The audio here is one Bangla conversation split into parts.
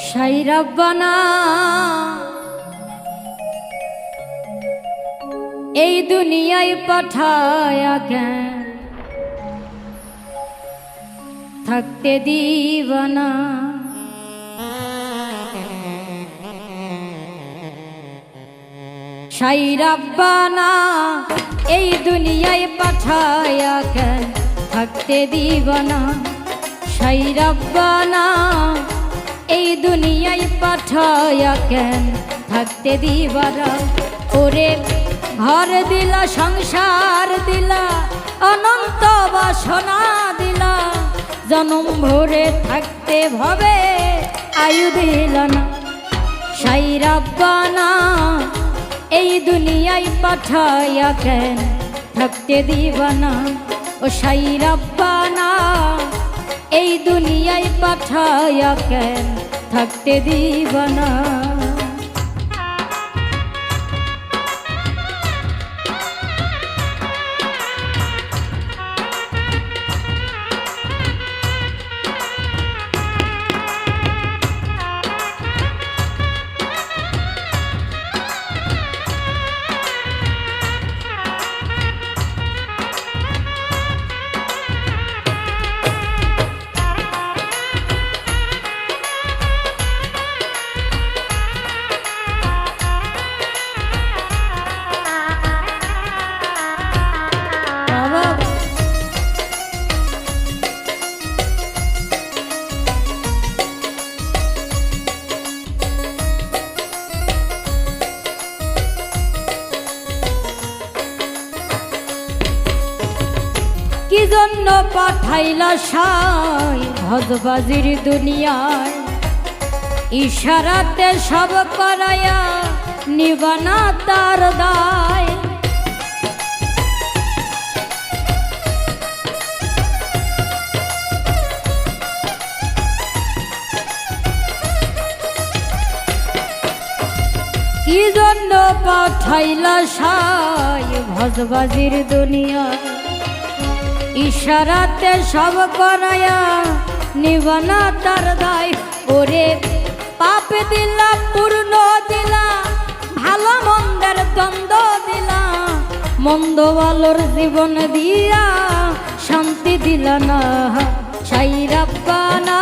শাই রাব্বানা এই দুনিয়ায় পাঠায়া কেন থাকতে দিবানা। শাই রাব্বানা এই দুনিয়ায় পাঠায়া কেন থাকতে দিবানা। শাই রাব্বানা এই দুনিয়ায় পাঠায়া কেন থাকতে দিবানা। ওরে ঘর দিলা, সংসার দিলা, অনন্ত বাসনা দিলা, জনম ভরে থাকতে ভবে আয়ু দিলা না। শাই রাব্বানা এই দুনিয়ায় পাঠায়া কেন থাকতে দিবানা। ও শাই রাব্বানা এই দুনিয়ায় পাঠায়া কেন থাকতে দিবানা। কি জন্য পাঠাইলা শাই ভজবাজির দুনিয়ায়, ইশারাতে সব করায়া নিবানা তার দায়। কি জন্য পাঠাইলা শাই ভজবাজির দুনিয়ায়, ইশারাতে সব করায়া নিবানা তার দায়। ওরে পাপ দিলা, পূর্ণ দিলা, ভালো মন্দের দ্বন্দ্ব দিলা, মন্দ ভালোর জীবন দিয়া শান্তি দিলা না। শাই রাব্বানা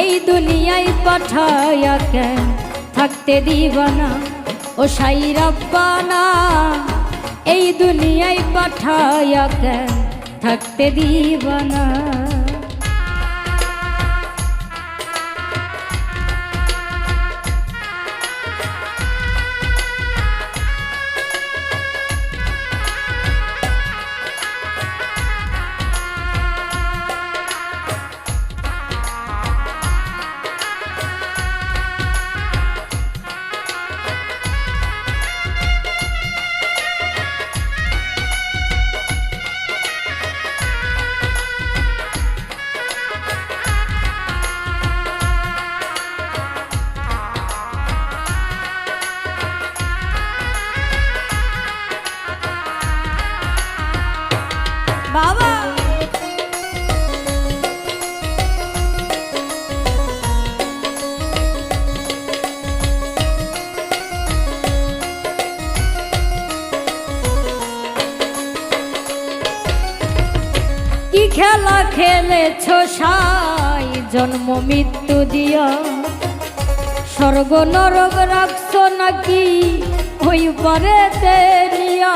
এই দুনিয়ায় পাঠায়া কেন থাকতে দিবানা। ও শাই রাব্বানা এই দুনিয়ায় পাঠায়া কেন থাকতে দিবানা। বাবা কি খেলা খেলেছ শাই জন্ম মৃত্যু দিয়া, স্বর্গ নরক রাখছ নাকি ওই পারে তেরিয়া।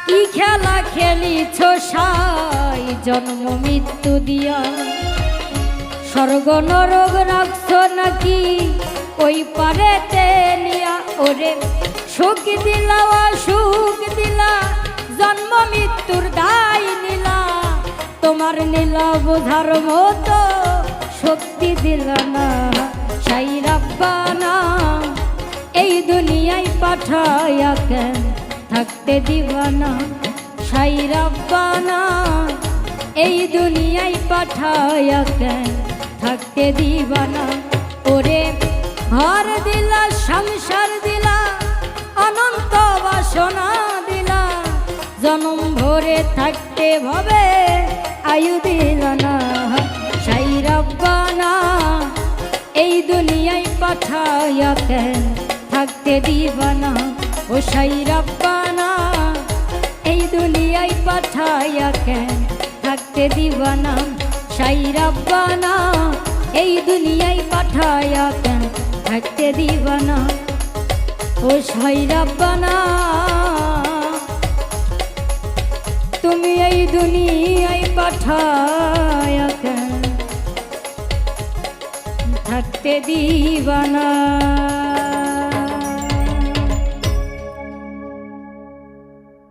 কি খেলা খেলিছ শাই জন্ম মৃত্যু দিয়া, স্বর্গ নরক রাখছ নাকি ওই পারে তেলিয়া। ওরে সুখ দিলা, অসুখ দিলা, জন্ম মৃত্যুর দায় নিলা, তোমার নীলা বোঝার মতো শক্তি দিলা না। শাই রাব্বানা এই দুনিয়ায় পাঠায়া কেন থাকতে দিবানা। শাই রাব্বানা এই দুনিয়ায় পাঠায়া কেন থাকতে দিবানা। ওরে ঘর দিলা, সংসার করে থাকতে ভাবে আয়ু দিল না সাই রব্বানা এই দুনিয়ায় পাঠায়া কেন থাকতে দিবানা ও সাই রব্বানা এই দুনিয়ায় পাঠায়া কেন থাকতে দিবানা সাই রব্বানা এই দুনিয়ায় পাঠায়া কেন থাকতে দিবানা ও সাই রব্বানা তুমি এই দুনিয়ায় পাঠায়া কেন থাকতে দিবানা।